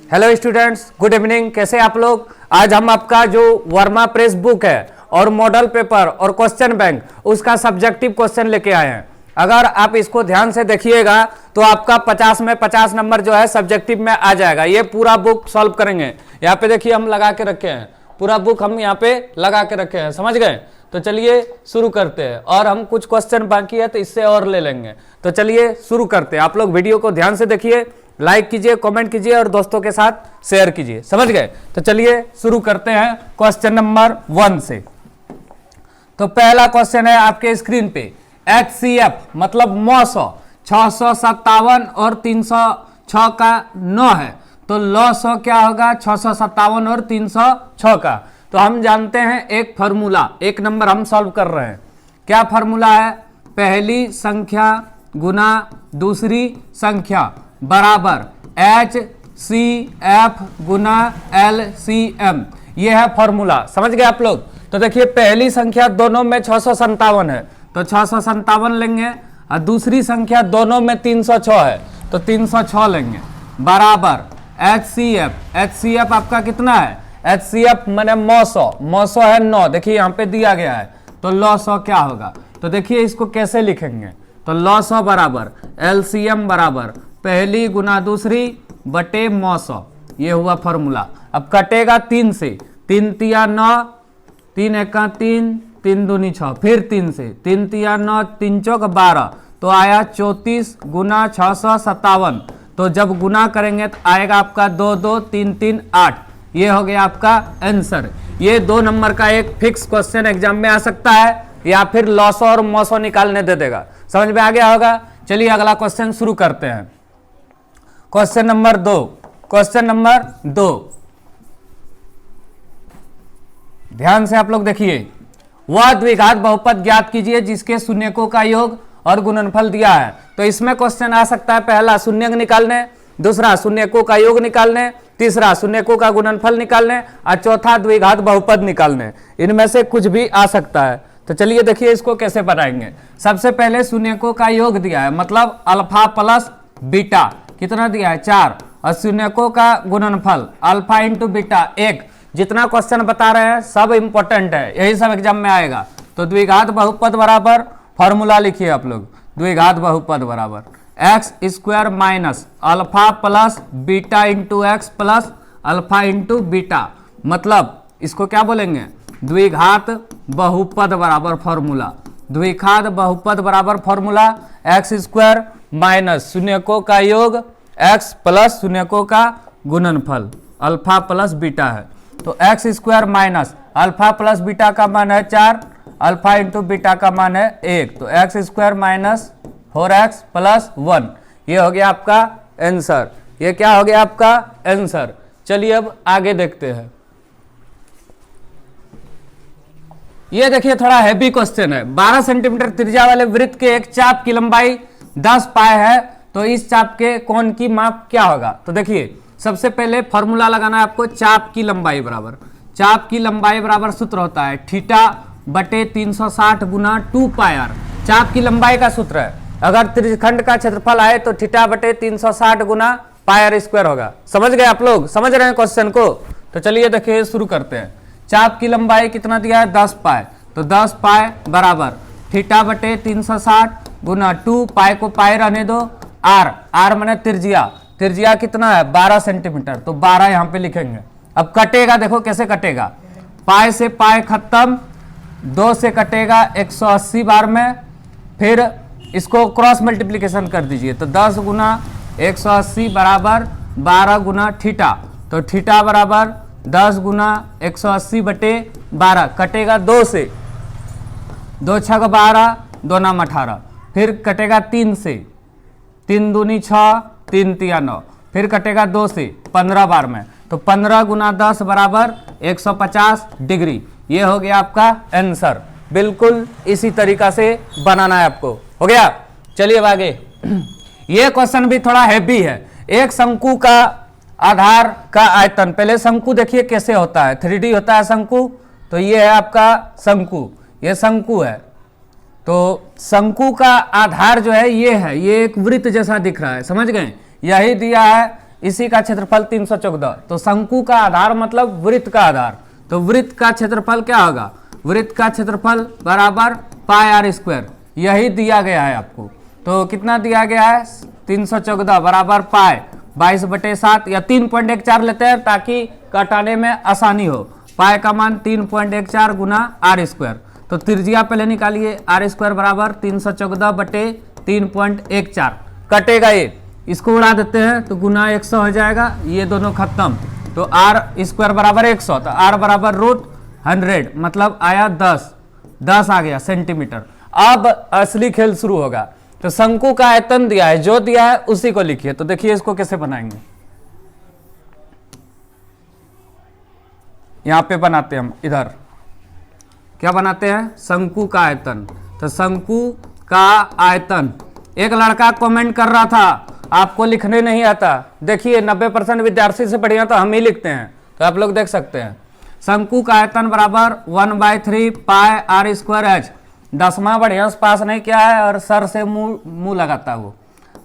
Hello students, good evening. कैसे आप लोग? आज हम आपका जो वर्मा प्रेस बुक है और मॉडल पेपर और क्वेश्चन बैंक उसका सब्जेक्टिव क्वेश्चन लेके आए हैं। अगर आप इसको ध्यान से देखिएगा तो आपका 50 में 50 नंबर जो है सब्जेक्टिव में आ जाएगा। ये पूरा बुक सॉल्व करेंगे। यहाँ पे देखिए हम लगा के रखे हैं, पूरा बुक हम यहाँ पे लगा के रखे हैं, समझ गए? तो चलिए शुरू करते हैं। और हम कुछ क्वेश्चन बाकी है तो इससे और ले लेंगे। तो चलिए शुरू करते हैं। आप लोग वीडियो को ध्यान से देखिए, लाइक कीजिए, कमेंट कीजिए और दोस्तों के साथ शेयर कीजिए, समझ गए? तो चलिए शुरू करते हैं क्वेश्चन नंबर 1 से। तो पहला क्वेश्चन है आपके स्क्रीन पे, HCF मतलब 900, 657 और 306 का 9 है, तो लॉ 100 क्या होगा? 657 और 306 का। तो हम जानते हैं एक फार्मूला, एक नंबर हम सॉल्व कर रहे हैं। क्या फार्मूला है? पहली संख्या गुना दूसरी संख्या बराबर HCF गुना LCM। यह है फॉर्मूला, समझ गए आप लोग? तो देखिए पहली संख्या दोनों में 657 है तो 657 लेंगे, और दूसरी संख्या दोनों में 306 है तो 306 लेंगे, बराबर HCF आपका कितना है? HCF मैंने 900 है 9, देखिए यहाँ पे दिया गया है, तो लॉ 100 क्या होगा? तो देखिए इसको कैसे लिखेंगे? तो लॉ 100 बराबर LCM बराबर पहली गुना दूसरी बटे 900, ये हुआ फॉर्मूला। अब कटेगा 3 से, 3 तिया 9, 3 एका 3, 3 दूनी 6, फिर 3 से, 3 तिया 9, 3 चौक 12, तो आया 34 गुना 657। तो जब गुना करेंगे तो आएगा आपका 2 2 3 3 8। ये हो गया आपका आंसर। ये 2 नंबर का एक फिक्स क्वेश्चन एग्जाम में आ सकता है, या फिर लॉस और मौसो निकालने दे देगा। समझ में आ गया होगा? चलिए अगला क्वेश्चन शुरू करते हैं। क्वेश्चन नंबर 2, ध्यान से आप लोग देखिए। वह द्विघात बहुपद ज्ञात कीजिए जिसके शून्यकों का योग और गुणनफल दिया है। तो इसमें क्वेश्चन आ सकता है, पहला शून्यक निकालने, दूसरा शून्यकों का योग निकालने, तीसरा शून्यकों का गुणनफल निकालने, और चौथा द्विघात बहुपद निकालने। इनमें से कुछ भी आ सकता है। तो चलिए देखिए इसको कैसे बनाएंगे। सबसे पहले शून्यकों का योग दिया है, मतलब अल्फा प्लस बीटा कितना दिया है? 4, और शून्यकों का गुणनफल अल्फा इंटू बीटा 1। जितना क्वेश्चन बता रहे हैं सब इंपॉर्टेंट है, यही सब एग्जाम में आएगा। तो द्विघात बहुपद बराबर फॉर्मूला लिखिए आप लोग, द्विघात बहुपद बराबर x square minus alpha plus beta into x plus alpha into beta, मतलब इसको क्या बोलेंगे? द्विघात बहुपद बराबर फॉर्मूला, द्विघात बहुपद बराबर फॉर्मूला एक्स स्क्वायर माइनस शून्यकों का योग एक्स प्लस शून्यकों का गुणनफल अल्फा प्लस बीटा है। तो x square minus alpha plus beta का मान है 4, अल्फा इंटू बीटा का मान है 1, तो x square minus 4x plus 1। ये हो गया आपका आंसर। ये क्या हो गया आपका आंसर? चलिए अब आगे देखते हैं। ये देखिए थोड़ा हैवी क्वेश्चन है। 12 सेंटीमीटर त्रिज्या वाले वृत्त के एक चाप की लंबाई 10 पाई है, तो इस चाप के कोण की माप क्या होगा? तो देखिए सबसे पहले फॉर्मूला लगाना है आपको, चाप की लंबाई बराबर, चाप की लंबाई बराबर सूत्र होता है थीटा बटे 360 गुना 2 पाई आर। चाप की लंबाई का सूत्र है, अगर त्रिखंड का क्षेत्रफल आए तो थीटा बटे 360 गुना पाई आर स्क्वायर होगा। समझ गए आप लोग? समझ रहे हैं क्वेश्चन को? तो चलिए देखिए शुरू करते हैं। चाप की लंबाई कितना दिया है? 10 पाई, तो 10 पाई बराबर थीटा बटे 360 गुना 2 पाई को पाई रहने दो, आर मैंने त्रिज्या कितना है? 12 सेंटीमीटर, तो 12 यहाँ पे लिखेंगे। अब कटेगा, देखो कैसे कटेगा। पाई से पाई खत्म, 2 से कटेगा 180 बार में, फिर इसको क्रॉस मल्टीप्लीकेशन कर दीजिए, तो 10 गुना 180 बराबर 12 गुना थीटा, तो थीटा बराबर 10 गुना 180 बटे 12, कटेगा 2 से, 2 छक 12, 2 नाम 18, फिर कटेगा 3 से, 3 दूनी 6, 3 तिया 9, फिर कटेगा 2 से 15 बार में, तो 15 गुना 10 बराबर 150 डिग्री। ये हो गया आपका आंसर। बिल्कुल इसी तरीका से बनाना है आपको, हो गया? चलिए अब आगे। ये क्वेश्चन भी थोड़ा हैवी है। एक शंकु का आधार का आयतन, पहले शंकु देखिए कैसे होता है, 3D होता है शंकु। तो ये है आपका शंकु, ये शंकु है। तो शंकु का आधार जो है ये है, ये एक वृत्त जैसा दिख रहा है, समझ गए? यही दिया है इसी का क्षेत्रफल 314। तो शंकु का आधार मतलब वृत्त का आधार, तो वृत्त का क्षेत्रफल क्या होगा, वृत्त का क्षेत्रफल बराबर पाई आर स्क्वायर, यही दिया गया है आपको। तो कितना दिया गया है 314 बराबर पाई 22/7 या 3.14 लेते हैं ताकि कटाने में आसानी हो। पाई का मान 3.14 गुना आर स्क्वायर। तो त्रिज्या पहले निकालिए, आर स्क्वायर बराबर 314/3.14 कटेगा ये, इसको उड़ा देते हैं तो गुना 100 हो जाएगा, ये दोनों खत्म। तो आर स्क्वायर बराबर 100, तो आर बराबर √100 मतलब आया 10 आ गया सेंटीमीटर। अब असली खेल शुरू होगा। तो शंकु का आयतन दिया है, जो दिया है उसी को लिखिए। तो देखिए इसको कैसे बनाएंगे, यहां पे बनाते हैं हम, इधर क्या बनाते हैं, शंकु का आयतन। तो शंकु का आयतन, एक लड़का कमेंट कर रहा था आपको लिखने नहीं आता, देखिए 90% विद्यार्थी से बढ़िया तो हम ही लिखते हैं, तो आप लोग देख सकते हैं। शंकु का आयतन बराबर 1/3 पाई आर स्क्वायर एच। 10वां बढ़िया से पास नहीं किया है और सर से मुंह लगाता है वो।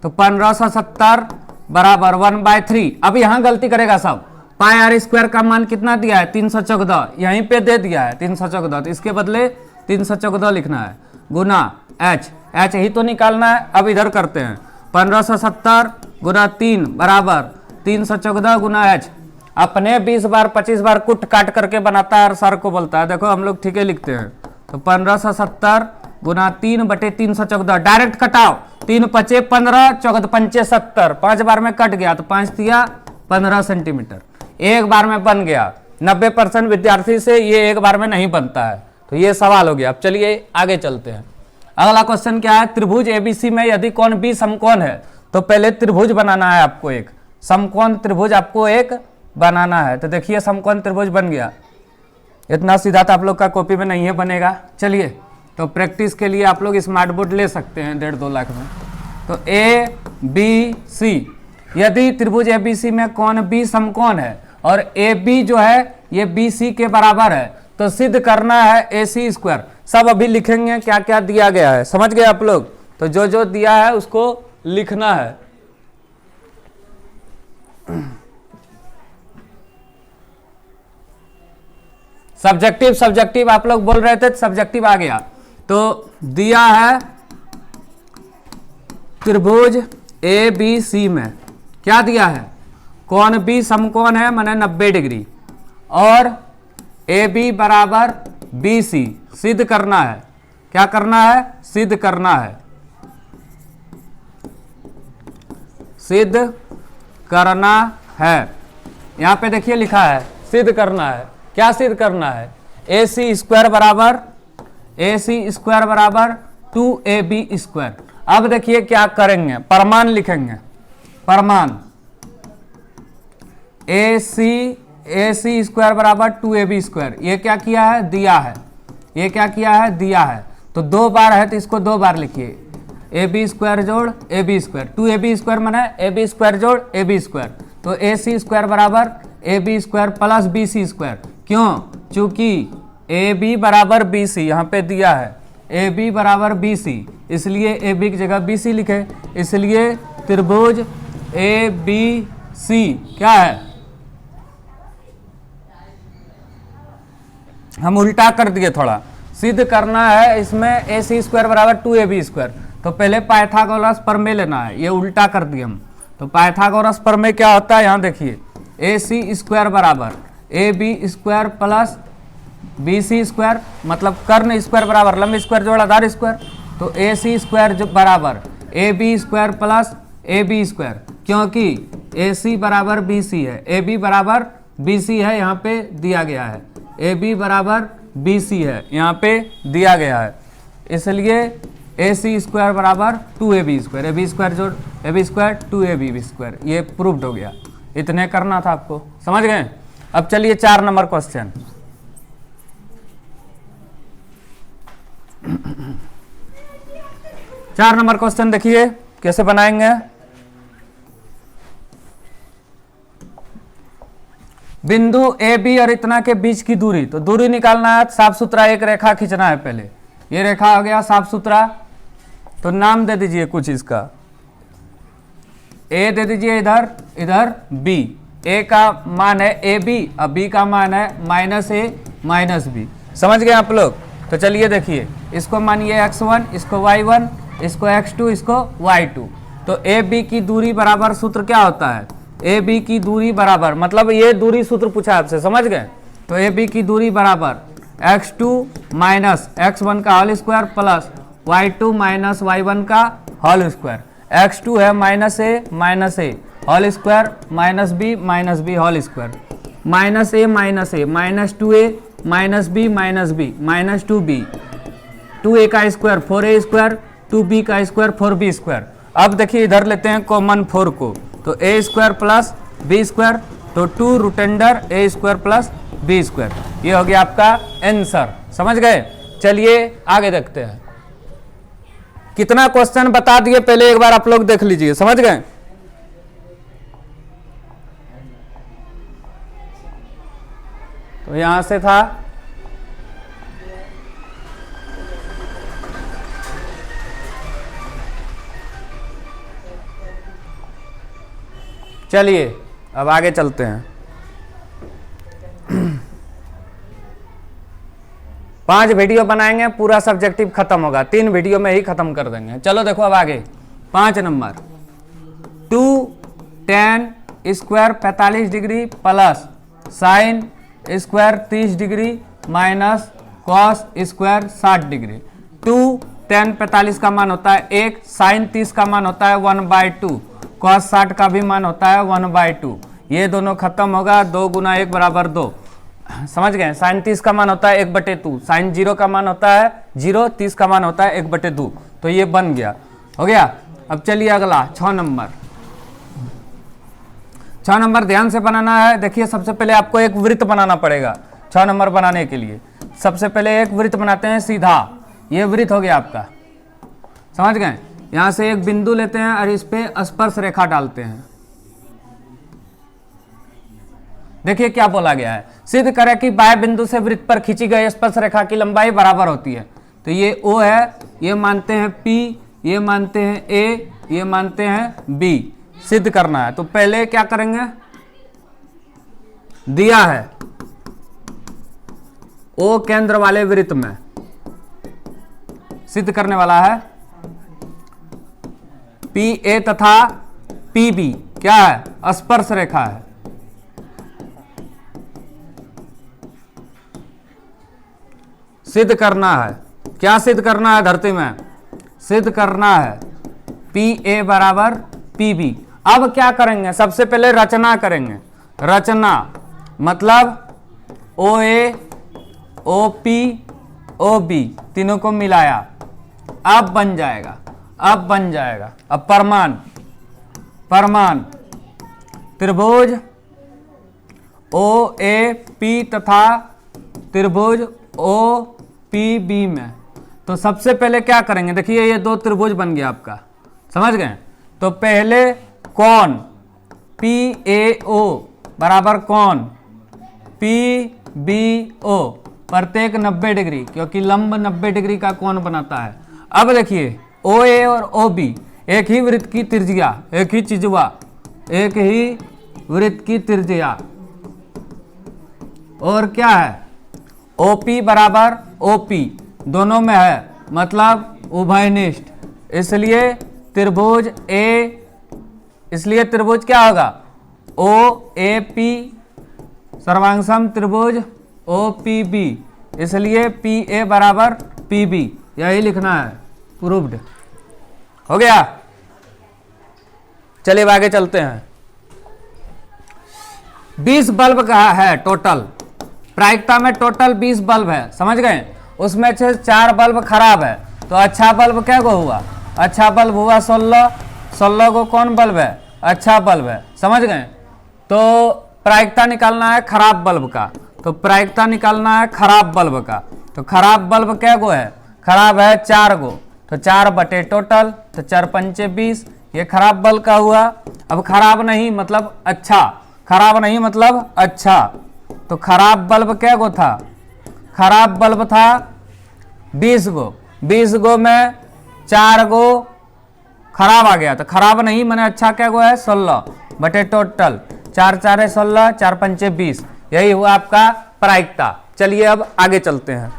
तो 1570 बराबर 1/3। अब यहाँ गलती करेगा सब, पाई आर स्क्वायर का मान कितना दिया है 314, यहीं पे दे दिया है 314, तो इसके बदले 314 लिखना है गुना एच ही तो निकालना है। अब इधर करते हैं 1570 गुना 3 बराबर 314 गुना एच। अपने 20 बार 25 बार कुट काट करके बनाता है और सर को बोलता है, देखो हम लोग ठीक है लिखते हैं। तो 1570 गुना 3/314 डायरेक्ट कटाओ, 3 पचे 15, 14 पंचे 70, 5 बार में कट गया तो 5 दिया 15 सेंटीमीटर, एक बार में बन गया। 90% विद्यार्थी से ये एक बार में नहीं बनता है, तो ये सवाल हो गया। अब चलिए आगे चलते हैं। अगला क्वेश्चन क्या है, त्रिभुज एबीसी में यदि कोण बी समकोण है, तो पहले त्रिभुज बनाना है आपको, एक समकोण त्रिभुज आपको एक बनाना है। तो देखिए समकोण त्रिभुज बन गया, इतना सीधा तो आप लोग का कॉपी में नहीं है बनेगा। चलिए तो प्रैक्टिस के लिए आप लोग स्मार्ट बोर्ड ले सकते हैं 1.5-2 लाख में। तो ए बी सी, यदि त्रिभुज ए बी सी में कोण बी समकोण है और ए बी जो है ये बी सी के बराबर है, तो सिद्ध करना है ए सी स्क्वायर। सब अभी लिखेंगे क्या क्या दिया गया है, समझ गए आप लोग। तो जो जो दिया है उसको लिखना है। सब्जेक्टिव आप लोग बोल रहे थे, सब्जेक्टिव आ गया। तो दिया है त्रिभुज ए बी सी में क्या दिया है, कोण बी समकोण है माने 90 डिग्री और ए बी बराबर बी सी। सिद्ध करना है, क्या करना है, सिद्ध करना है, सिद्ध करना है। यहां पे देखिए लिखा है सिद्ध करना है। क्या सिद्ध करना है, ए सी स्क्वायर बराबर 2ab स्क्वायर। अब देखिए क्या करेंगे, प्रमाण लिखेंगे, प्रमाण ए सी स्क्वायर बराबर 2ab स्क्वायर। ये क्या किया है, दिया है, ये क्या किया है, दिया है। तो 2 बार है तो इसको 2 बार लिखिए, ए बी स्क्वायर जोड़ A B square, 2ab square माने ए बी स्क्वायर जोड़ ए बी स्क्वायर। तो ए सी स्क्वायर बराबर A B square plus B C square. क्यों, चूंकि ए बी बराबर बी सी यहाँ पे दिया है, ए बी बराबर बी सी, इसलिए ए बी की जगह बी सी लिखे। इसलिए त्रिभुज ए बी सी क्या है, हम उल्टा कर दिए थोड़ा। सिद्ध करना है इसमें ए सी स्क्वायर बराबर 2ab स्क्वायर। तो पहले पाइथागोरस प्रमेय लेना है, ये उल्टा कर दिए हम। तो पाइथागोरस प्रमेय क्या होता है, यहाँ देखिए ए सी स्क्वायर बराबर A B square plus B C square, मतलब कर्ण स्क्वायर बराबर लंब स्क्वायर जोड़ आधार स्क्वायर। तो ए सी स्क्वायर जो बराबर A B square plus A B square, क्योंकि ए सी बराबर बी सी है, ए बी बराबर बी सी है, यहाँ पे दिया गया है, ए बी बराबर बी सी है, यहाँ पे दिया गया है। इसलिए ए सी स्क्वायर बराबर 2ab स्क्वायर, ए बी स्क्वायर जोड़ A B square 2ab square, ये प्रूव्ड हो गया। इतने करना था आपको, समझ गए। अब चलिए 4 नंबर क्वेश्चन। चार नंबर क्वेश्चन देखिए कैसे बनाएंगे। बिंदु ए बी और इतना के बीच की दूरी, तो दूरी निकालना है, साफ सुथरा एक रेखा खींचना है। पहले ये रेखा हो गया साफ सुथरा, तो नाम दे दीजिए कुछ इसका, ए दे दीजिए इधर, इधर बी। ए का मान है ए बी, अब बी का मान है माइनस ए माइनस बी। समझ गए आप लोग? तो चलिए देखिए, इसको मानिए x1, इसको y1, इसको x2, इसको y2। तो ए बी की दूरी बराबर सूत्र क्या होता है? ए बी की दूरी बराबर, मतलब ये दूरी सूत्र पूछा आपसे, समझ गए? तो ए बी की दूरी बराबर x2 माइनस x1 का whole square plus y2 minus y1 का होल स्क्वायर। x2 है minus a whole square minus b whole square, minus a minus 2a minus b minus 2b, 2a का square 4a square, 2b का square 4b square. अब देखिए इधर लेते हैं common 4 को, तो a square plus b square, तो 2 root under a square plus b square. ये हो गया आपका आंसर। समझ गए? चलिए आगे देखते हैं। कितना क्वेश्चन बता दिए पहले एक बार आप लोग देख लीजिए। समझ गए? तो यहां से था चलिए अब आगे चलते हैं। 5 वीडियो बनाएंगे, पूरा सब्जेक्टिव खत्म होगा, 3 वीडियो में ही खत्म कर देंगे। चलो देखो अब आगे 5 number, 2 tan square 45 degree plus sine square 30 degree minus cos square 60 degree. 2 tan 45 का मान होता है 1, साइन 30 का मान होता है 1/2, कॉस 60 का भी मान होता है 1/2। ये दोनों खत्म होगा, 2 गुना 1 बराबर 2। समझ गए? साइन 30 का मान होता है 1/2, साइन 0 का मान होता है 0, 30 का मान होता है 1/2। तो ये बन गया, हो गया। अब चलिए अगला 6 नंबर। 6 नंबर ध्यान से बनाना है। देखिए सबसे पहले आपको एक वृत्त बनाना पड़ेगा 6 नंबर बनाने के लिए। सबसे पहले एक वृत्त बनाते हैं सीधा, ये वृत्त हो गया आपका। समझ गए? यहां से एक बिंदु लेते हैं और इस पे स्पर्श रेखा डालते हैं। देखिए क्या बोला गया है, सिद्ध करें कि बाह्य बिंदु से वृत्त पर खींची गई स्पर्श रेखा की लंबाई बराबर होती है। तो ये O है, ये मानते हैं P, ये मानते हैं A, ये मानते हैं B। सिद्ध करना है तो पहले क्या करेंगे, दिया है O केंद्र वाले वृत्त में, सिद्ध करने वाला है PA तथा PB क्या है, स्पर्श रेखा है। सिद्ध करना है, क्या सिद्ध करना है धरती में, सिद्ध करना है PA बराबर PB। अब क्या करेंगे, सबसे पहले रचना करेंगे। रचना मतलब OA, OP, OB तीनों को मिलाया, अब बन जाएगा, अब बन जाएगा। अब परमान, परमान त्रिभुज OAP तथा त्रिभुज OPB में। तो सबसे पहले क्या करेंगे, देखिए ये 2 त्रिभुज बन गया आपका। समझ गए? तो पहले कौन PAO बराबर कौन PBO, प्रत्येक 90 डिग्री, क्योंकि लंब 90 डिग्री का कोण बनाता है। अब देखिए OA और OB एक ही वृत्त की त्रिज्या, एक ही चिजवा, एक ही वृत्त की त्रिज्या। और क्या है OP बराबर OP, दोनों में है, मतलब उभयनिष्ठ। इसलिए त्रिभुज A, इसलिए त्रिभुज क्या होगा OAP सर्वांगसम त्रिभुज OPB, इसलिए PA बराबर PB, यही लिखना है। प्रूव्ड हो गया। चलिए आगे चलते हैं। 20 बल्ब का है टोटल, प्रायिकता में टोटल 20 बल्ब है। समझ गए? उसमें से 4 बल्ब खराब है, तो अच्छा बल्ब क्या को हुआ, अच्छा बल्ब हुआ 16, 16 को कौन बल्ब है, अच्छा बल्ब है। समझ गए? तो प्रायिकता निकालना है खराब बल्ब का, तो प्रायिकता निकालना है खराब बल्ब का। तो खराब बल्ब क्या गो है, खराब है 4 गो, तो 4 बटे टोटल, तो 4 पंचे 20, ये खराब बल्ब का हुआ। अब खराब नहीं मतलब अच्छा, खराब नहीं मतलब अच्छा, तो खराब बल्ब क्या गो था, खराब बल्ब था 20 गो, 20 गो में 4 गो खराब आ गया, तो खराब नहीं मैंने अच्छा क्या हुआ है 16 बटे टोटल 4 4 16 4 5 20, यही हुआ आपका प्रायिकता। चलिए अब आगे चलते हैं।